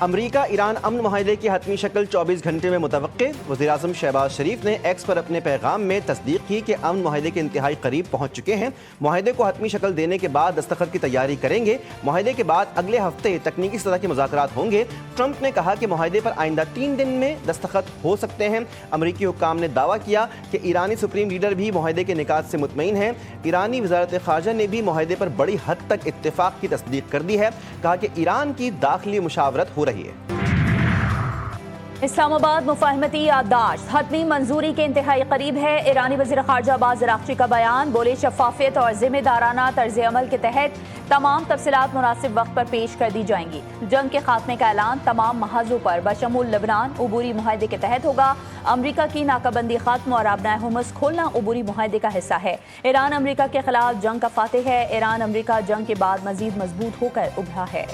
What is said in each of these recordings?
अमरीका Iran अमन माहिदे की हतमी शक्ल 24 घंटे में मुतवक्के। वज़ीर-ए-आज़म शहबाज शरीफ ने एक्स पर अपने पैगाम में तस्दीक की कि अमन माहिदे के इंतहाई करीब पहुँच चुके हैं। माहिदे को हतमी शक्ल देने के बाद दस्तखत की तैयारी करेंगे। माहिदे के बाद अगले हफ्ते तकनीकी सतह के मुज़ाकरात होंगे। ट्रंप ने कहा कि माहिदे पर आइंदा 3 दिन में दस्तखत हो सकते हैं। अमरीकी हुक्काम ने दावा किया कि ईरानी सुप्रीम लीडर भी माहिदे के निकात से मुतमईन हैं। ईरानी वज़ारत ख़ारजा ने भी माहिदे पर बड़ी हद तक इत्तेफाक की तस्दीक कर दी है। कहा कि ईरान की दाखिली मुशावरत हो रही है। इस्लामाबाद मुफाहमती याददाश्त हतमी मंजूरी के इंतहाई करीब है। ईरानी वज़ीर ख़ारजा अब्बास अराग़ची का बयान, बोले शफ़ाफ़ियत और ज़िम्मेदाराना तर्ज़ अमल के तहत तमाम तफ़सीलात मुनासिब वक्त पर पेश कर दी जाएंगी। जंग के खात्मे का ऐलान तमाम महाज़ों पर बशमूल लबनान उबूरी मुआहदे के तहत होगा। अमरीका की नाकाबंदी खत्म और आबनाए हुमस खोलना उबूरी मुआहदे का हिस्सा है। ईरान अमरीका के खिलाफ जंग का फातिह है। ईरान अमरीका जंग के बाद मज़ीद मजबूत होकर उभरा है।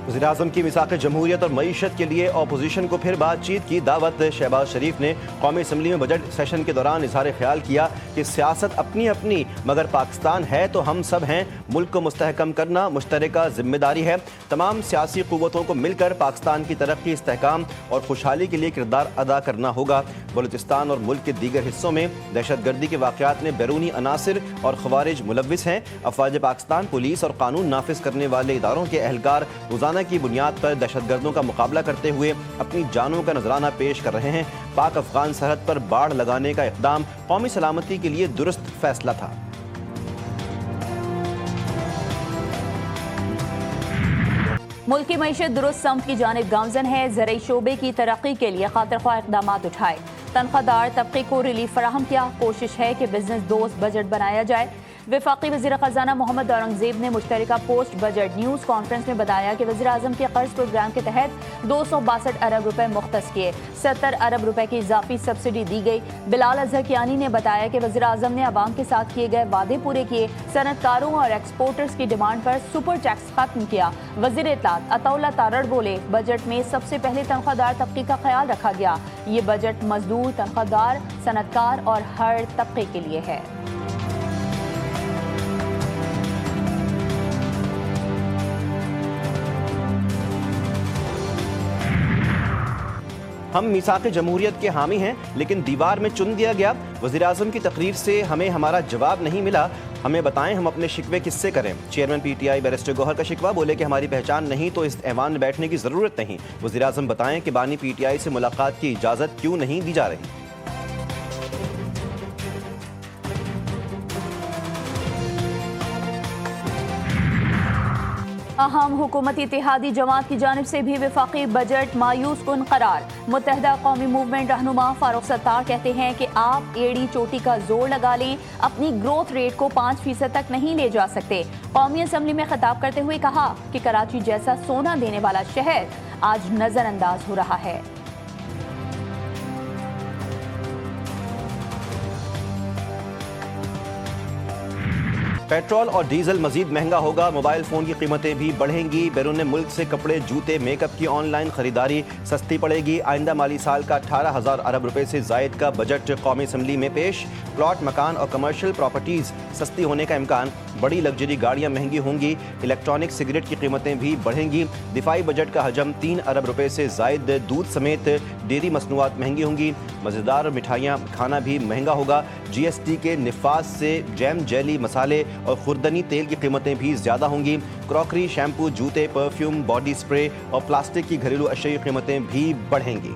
वज़ीर-ए-आज़म की मिसाक़ जमहूरियत और मईशत के लिए अपोजिशन को फिर बातचीत की दावत। शहबाज शरीफ ने कौमी असम्बली में बजट सेशन के दौरान इज़हार ख्याल किया कि सियासत अपनी अपनी मगर पाकिस्तान है तो हम सब हैं। मुल्क को मुस्तहकम करना मुश्तरका जिम्मेदारी है। तमाम सियासी क़ुव्वतों को मिलकर पाकिस्तान की तरक्की, इस्तेहकाम और खुशहाली के लिए किरदार अदा करना होगा। बलूचिस्तान और मुल्क के दीगर हिस्सों में दहशतगर्दी के वाक़यात में बैरूनी अनासिर और खवारिज मुलव्विस हैं। अफ़वाज पाकिस्तान, पुलिस और कानून नाफिज करने वाले इदारों के अहलकार रोज़ाना की बुनियाद पर दहशतगर्दों का मुकाबला करते हुए अपनी जानों का नजराना पेश कर रहे हैं। पाक अफगान सरहद पर बाढ़ लगाने का इक़दाम कौमी सलामती के लिए दुरुस्त फैसला था। मुल्क की मईशत दुरुस्त सम्त की जानिब गामजन है। ज़राई शोबे की तरक्की के लिए खातिर-ख्वाह इक़दाम उठाए। तनख्वाहदार तबके को रिलीफ फराहम किया। कोशिश है कि बिजनेस दोस्त बजट बनाया जाए। वफाकी वज़ीर ख़ज़ाना मोहम्मद औरंगज़ेब ने मुश्तरका पोस्ट बजट न्यूज़ कॉन्फ्रेंस में बताया कि वज़ीर-ए-आज़म के कर्ज प्रोग्राम के तहत 262 अरब रुपए मुख्तस किए। 70 अरब रुपए की इजाफी सब्सिडी दी गई। बिलाल अज़हर ने बताया कि वज़ीर-ए-आज़म ने अवाम के साथ किए गए वादे पूरे किए। सनतकारों और एक्सपोर्टर्स की डिमांड पर सुपर टैक्स खत्म किया। वज़ीर इत्तलात अताउल्लाह तारड़ बोले, बजट में सबसे पहले तनख्वाहदार तबके का ख्याल रखा गया। ये बजट मजदूर, तनख्वाहदार, सनतकार और हर तबके के लिए है। हम मिसाक़ जमहूरियत के हामी हैं लेकिन दीवार में चुन दिया गया। वज़ीर-ए-आज़म की तकरीर से हमें हमारा जवाब नहीं मिला। हमें बताएं हम अपने शिकवे किससे करें। चेयरमैन PTI बैरिस्टर गौहर का शिकवा, बोले कि हमारी पहचान नहीं तो इस ऐवान में बैठने की ज़रूरत नहीं। वज़ीर-ए-आज़म बताएं कि बानी PTI से मुलाकात की इजाज़त क्यों नहीं दी जा रही। अहम हुकूमती इत्तेहादी जमात की जानिब से भी वफाकी बजट मायूस कुन करार। मुत्तहदा कौमी मूवमेंट रहनुमा फारूक सत्तार कहते हैं कि आप एड़ी चोटी का जोर लगा लें, अपनी ग्रोथ रेट को 5% तक नहीं ले जा सकते। कौमी असम्बली में खिताब करते हुए कहा कि कराची जैसा सोना देने वाला शहर आज नजरअंदाज हो रहा है। पेट्रोल और डीजल मजीद महंगा होगा। मोबाइल फ़ोन की कीमतें भी बढ़ेंगी। बैरून मुल्क से कपड़े, जूते, मेकअप की ऑनलाइन खरीदारी सस्ती पड़ेगी। आइंदा माली साल का 18,000 अरब रुपए से जायद का बजट कौमी असम्बली में पेश। प्लॉट, मकान और कमर्शियल प्रॉपर्टीज़ सस्ती होने का इम्कान। बड़ी लग्जरी गाड़ियाँ महंगी होंगी। इलेक्ट्रॉनिक सिगरेट की कीमतें भी बढ़ेंगी। दिफाई बजट का हजम 3 अरब रुपए से जायद। दूध समेत डेयरी मसनूआत महंगी होंगी। मज़ेदार मिठाइयाँ खाना भी महंगा होगा। GST के निफाज से जैम, जेली, मसाले और खुर्दनी तेल की कीमतें भी ज़्यादा होंगी। क्रॉकरी, शैम्पू, जूते, परफ्यूम, बॉडी स्प्रे और प्लास्टिक की घरेलू अशिया की कीमतें भी बढ़ेंगी।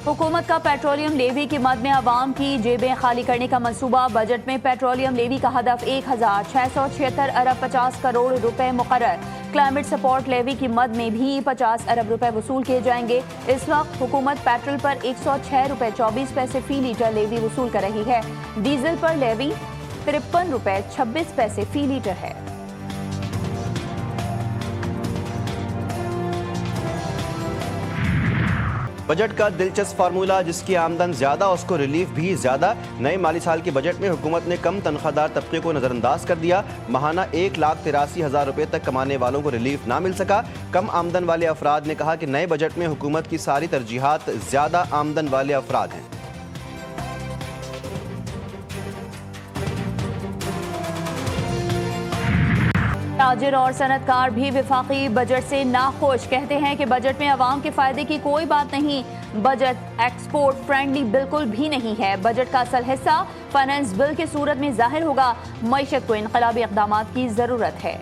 हुकूमत का पेट्रोलियम लेवी की मद में आवाम की जेबें खाली करने का मंसूबा। बजट में पेट्रोलियम लेवी का हदफ 1,676 अरब 50 करोड़ रुपए मुकर्रर। क्लाइमेट सपोर्ट लेवी की मद में भी 50 अरब रुपए वसूल किए जाएंगे। इस वक्त हुकूमत पेट्रोल पर 106 रुपए 24 पैसे फी लीटर लेवी वसूल कर रही है। डीजल पर लेवी 53 रुपए 26 पैसे फी लीटर है। बजट का दिलचस्प फार्मूला, जिसकी आमदन ज्यादा उसको रिलीफ भी ज्यादा। नए माली साल के बजट में हुकूमत ने कम तनख्वाहदार तबके को नजरअंदाज कर दिया। माहाना 1,83,000 रुपए तक कमाने वालों को रिलीफ ना मिल सका। कम आमदन वाले अफराद ने कहा कि नए बजट में हुकूमत की सारी तरजीहात ज्यादा आमदन वाले अफराद हैं। ताजिर और सनतकार भी विफाकी बजट से नाखुश, कहते हैं कि बजट में अवाम के फायदे की कोई बात नहीं। बजट एक्सपोर्ट फ्रेंडली बिल्कुल भी नहीं है। बजट का असल हिस्सा फाइनेंस बिल की सूरत में जाहिर होगा। मईशत को इनकलाबी इक़दामात की जरूरत है।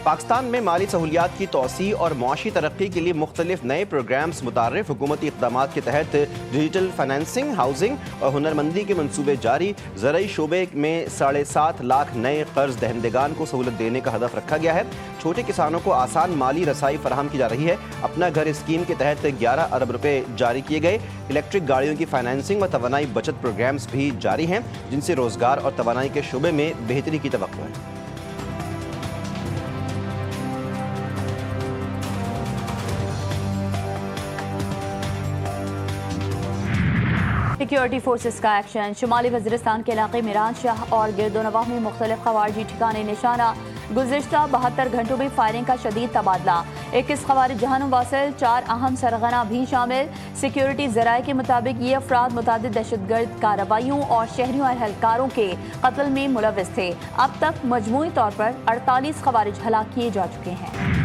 पाकिस्तान में माली सहूलियात की तोसी और मुआशी तरक्की के लिए मुख्तलिफ नए प्रोग्राम्स मुतारिफ। हुकूमती इक़दामात के तहत डिजिटल फाइनेंसिंग, हाउसिंग और हुनरमंदी के मनसूबे जारी। ज़राई शोबे में 7.5 लाख नए कर्ज दहंदगान को सहूलत देने का हदफ रखा गया है। छोटे किसानों को आसान माली रसाई फराहम की जा रही है। अपना घर स्कीम के तहत 11 अरब रुपए जारी किए गए। इलेक्ट्रिक गाड़ियों की फाइनेंसिंग व तवानाई बचत प्रोग्राम्स भी जारी हैं, जिनसे रोजगार और तवानाई के शोबे में बेहतरी की तवक्को है। सिक्योरिटी फोर्सेस का एक्शन। शुमाली वज़ीरिस्तान के इलाके मिरान शाह और गिरदोनवाह में मुख्तलिफ खवारिजी ठिकाने निशाना। गुज़िश्ता 72 घंटों में फायरिंग का शदीद तबादला। 21 खवारिज जहन्नुम वासिल, 4 अहम सरगना भी शामिल। सिक्योरिटी ज़राए के मुताबिक ये अफराद मुतादिद दहशतगर्द कार्रवाइयों और शहरियों और एहलकारों के कत्ल में मुलव्विस थे। अब तक मजमूई तौर पर 48 खवारिज हलाक किए जा चुके हैं।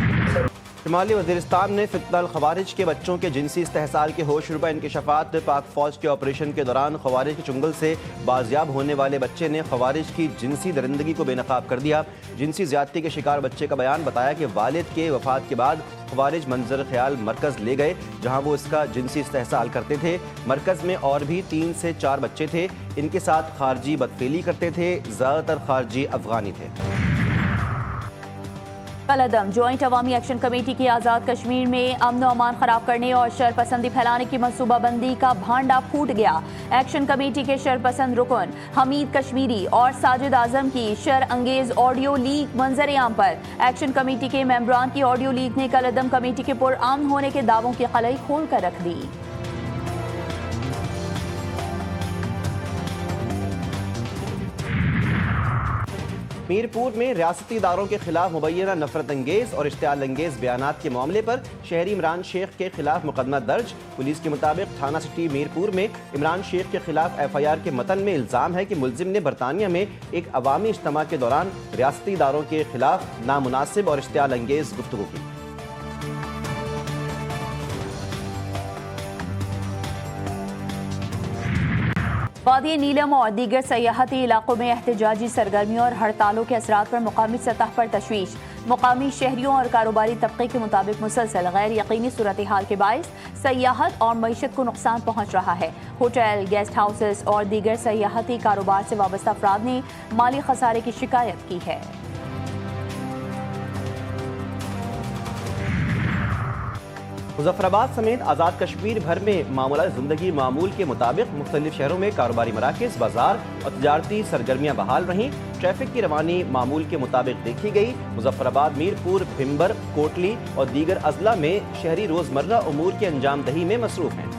शुमाली वज़ीरिस्तान ने फितनल खवारिज के बच्चों के जिनसी इस्तेहसाल के होशरुबा इंकशाफात। पाक फौज के ऑपरेशन के दौरान खवारिज के चुंगल से बाजियाब होने वाले बच्चे ने खवारिज की जिनसी दरिंदगी को बेनकाब कर दिया। जिनसी ज्यादती के शिकार बच्चे का बयान बताया कि वालिद के वफात के बाद खवारिज मंजर ख्याल मरकज़ ले गए, जहाँ वो इसका जिनसी इस्तेहसाल करते थे। मरकज़ में और भी 3 से 4 बच्चे थे। इनके साथ खारजी बदफेली करते थे। ज़्यादातर खारजी अफगानी थे। कलअदम ज्वाइंट अवामी एक्शन कमेटी की आज़ाद कश्मीर में अमन व अमान खराब करने और शरपसंदी फैलाने की मनसूबाबंदी का भांडा फूट गया। एक्शन कमेटी के शरपसंद रुकन हमीद कश्मीरी और साजिद आजम की शर अंगेज ऑडियो लीक मंजर-ए-आम पर एक्शन कमेटी के मेंबरान की ऑडियो लीक ने कलअदम कमेटी के पुरअमन होने के दावों की खलई खोल कर रख दी। मीरपुर में रियासती इदारों के खिलाफ मुबैना नफरत अंगेज और इश्तियाल अंगेज बयानात के मामले पर शहरी इमरान शेख के खिलाफ मुकदमा दर्ज। पुलिस के मुताबिक थाना सिटी मीरपुर में इमरान शेख के खिलाफ FIR के मतन में इल्ज़ाम है कि मुलजिम ने बरतानिया में एक अवामी इज्तिमा के दौरान रियासती इदारों के खिलाफ नामुनासिब और इश्तियाल अंगेज गुफ्तगू की। वादी नीलम और दीगर सयाहती इलाकों में एहतजाजी सरगर्मियों और हड़तालों के असरात पर मुकामी सतह पर तशवीश। मुकामी शहरियों और कारोबारी तबके के मुताबिक मुसलसल गैर यकीनी सूरत हाल के बायस सयाहत और मईशत को नुकसान पहुँच रहा है। होटल, गेस्ट हाउसेस और दीगर सयाहती कारोबार से वाबस्ता अफराद ने माली खसारे की शिकायत की है। मुजफ्फराबाद समेत आज़ाद कश्मीर भर में मामूला ज़िंदगी मामूल के मुताबिक मुख्तलिफ शहरों में कारोबारी मराकज़, बाजार और तजारती सरगर्मियाँ बहाल रहीं। ट्रैफिक की रवानी मामूल के मुताबिक देखी गई। मुजफ्फराबाद, मीरपुर, भिम्बर, कोटली और दीगर अजला में शहरी रोज़मर्रा उमूर की अंजाम दही में मसरूफ़ हैं।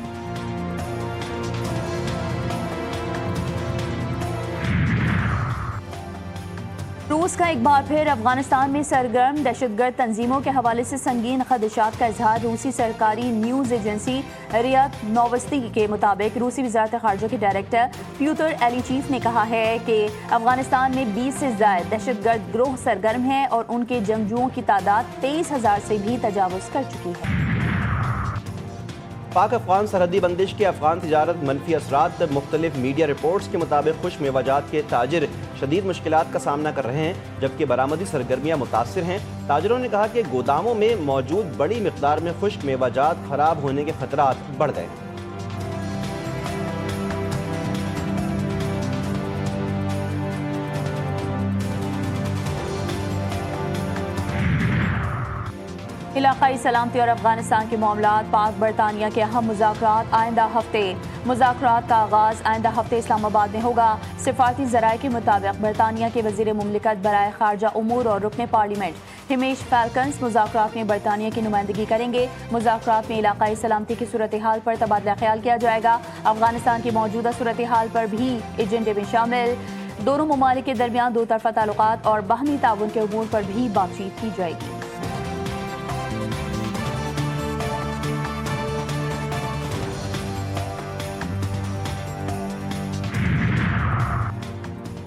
रूस का एक बार फिर अफगानिस्तान में सरगर्म। दहशतगर्द तंजीमों के हवाले से संगीन खदशात का इजहार। रूसी सरकारी न्यूज़ एजेंसी रिया नोवस्ती के मुताबिक रूसी वज़ारत ख़ारजा के डायरेक्टर प्यूतर एलीचीफ ने कहा है कि अफगानिस्तान में 20 से ज़ायद दहशतगर्द ग्रोह सरगर्म हैं और उनके जंगजुओं की तादाद 23,000 से भी तजावुज़ कर चुकी है। पाक अफगान सरहदी बंदिश के अफगान तिजारत मनफी असरात। मुख्तलिफ मीडिया रिपोर्ट्स के मुताबिक खुश मेवाजात के ताजिर शदीद मुश्किलात का सामना कर रहे हैं, जबकि बरामदी सरगर्मियाँ मुतासिर हैं। ताजिरों ने कहा कि गोदामों में मौजूद बड़ी मिकदार में खुश्क मेवाजात खराब होने के खतरात बढ़ गए हैं। इलाकाई सलामती और अफगानिस्तान के मामलात। पाक बरतानिया के अहम मुज़ाकरात आइंदा हफ्ते। मुज़ाकरात का आगाज़ आइंदा हफ्ते इस्लामाबाद में होगा। सिफारती ज़राए के मुताबिक बरतानिया के वज़ीर मुमलिकत बराए ख़ारजा उमूर और रुकने पार्लियामेंट हिमेश फैल्कन्स मुज़ाकरात में बरतानिया की नुमाइंदगी करेंगे। मुज़ाकरात में इलाकाई सलामती की सूरत हाल पर तबादला ख्याल किया जाएगा। अफगानिस्तान की मौजूदा सूरत हाल पर भी एजेंडे में शामिल। दोनों ममालिक के दरमियान दो तरफा ताल्लुकात और बाहमी ताउन के उमूर पर भी बातचीत की जाएगी।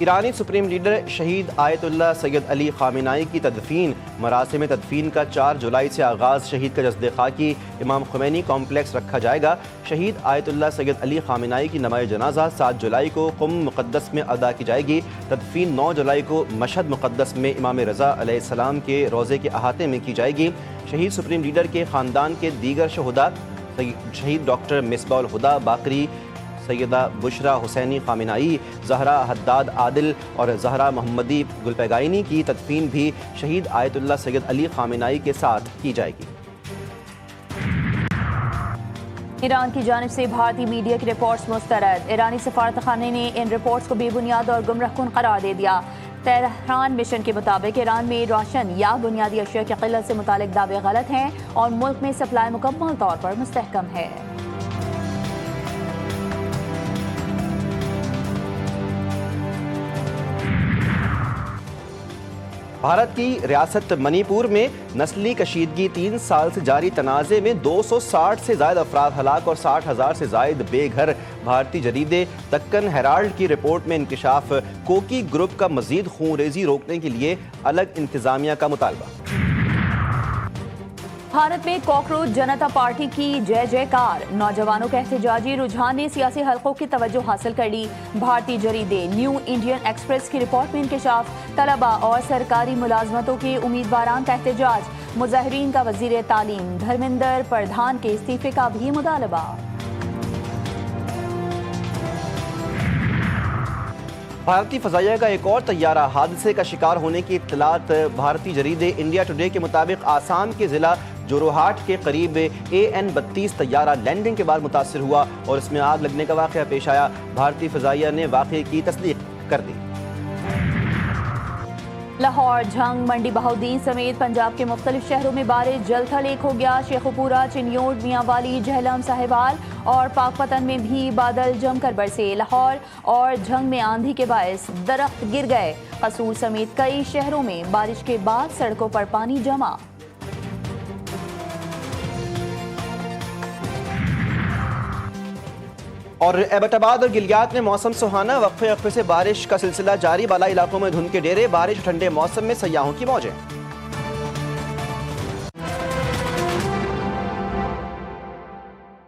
ईरानी सुप्रीम लीडर शहीद आयतुल्लाह सैयद अली खामेनाई की तदफीन मरासिम तदफीन का 4 जुलाई से आगाज़ शहीद का जस्द खाकी इमाम खुमैनी कॉम्प्लेक्स रखा जाएगा। शहीद आयतुल्लाह सैयद अली खामेनाई की नमाज़ जनाजा 7 जुलाई को कुम मुक़द्दस में अदा की जाएगी। तदफीन 9 जुलाई को मशहद मुक़द्दस में इमाम रज़ा अलैहिस्सलाम के रोज़े के अहाते में की जाएगी। शहीद सुप्रीम लीडर के ख़ानदान के दीगर शहुदा शहीद डॉक्टर मिसबाउल हुदा बाकरी, सैयदा बुशरा हुसैनी खामेनाई, जहरा हद्दाद आदिल और जहरा मोहम्मदी गुलपैगाइनी की तदफीन भी शहीद आयतुल्लाह सैयद अली खामेनाई के साथ की जाएगी। ईरान की जानिब से भारतीय मीडिया की रिपोर्ट्स मुस्तरद। ईरानी सफारतखाने ने इन रिपोर्ट्स को बेबुनियाद और गुमराहकुन करार दे दिया। तेहरान मिशन के मुताबिक ईरान में राशन या बुनियादी अशिया की किल्लत से मुतालिक दावे गलत हैं और मुल्क में सप्लाई मुकम्मल तौर पर मुस्तहकम है। भारत की रियासत मणिपुर में नस्ली कशीदगी 3 साल से जारी तनाज़े में 260 से ज़ायद अफराद हलाक और 60,000 से ज़ायद बेघर। भारतीय जरीदे दक्कन हेराल्ड की रिपोर्ट में इंकशाफ। कोकी ग्रुप का मजीद खूनरेजी रोकने के लिए अलग इंतजामिया का मुतालबा। भारत में कॉकरोच जनता पार्टी की जय जयकार। नौजवानों का एहतजाजी रुझान ने सियासी हलकों की तवज्जो हासिल कर ली। भारतीय जरीदे न्यू इंडियन एक्सप्रेस की रिपोर्ट में इंकशाफ। तलबा और सरकारी मुलाजमतों के उम्मीदवारान का एहतजाज। मुजाहिरीन का वजीर तालीम धर्मेंद्र प्रधान के इस्तीफे का भी मुतालबा। भारतीय फ़ज़ाइया का एक और तैयारा हादसे का शिकार होने की इत्तलात। भारतीय जरीदे इंडिया टुडे के मुताबिक आसाम के ज़िला जोरहाट के करीब AN-32 तैयारा लैंडिंग के बाद मुतासर हुआ और इसमें आग लगने का वाक़या पेश आया। भारतीय फ़ज़ाइया ने वाक़े की तस्दीक कर दी। लाहौर, झंग, मंडी बहाउद्दीन समेत पंजाब के मुख्तलिफ शहरों में बारिश। जलथल एक हो गया। शेखुपुरा, चिन्योट, मियांवाली, झेलम, साहिवाल और पाकपतन में भी बादल जमकर बरसे। लाहौर और झंग में आंधी के बायस दरख्त गिर गए। कसूर समेत कई शहरों में बारिश के बाद सड़कों पर पानी जमा। और एबटाबाद और गिलियात में मौसम सुहाना। वक्फे वक्फे से बारिश का सिलसिला जारी। बाला इलाकों में धुंध के डेरे। बारिश ठंडे मौसम में सयाहों की मौजें।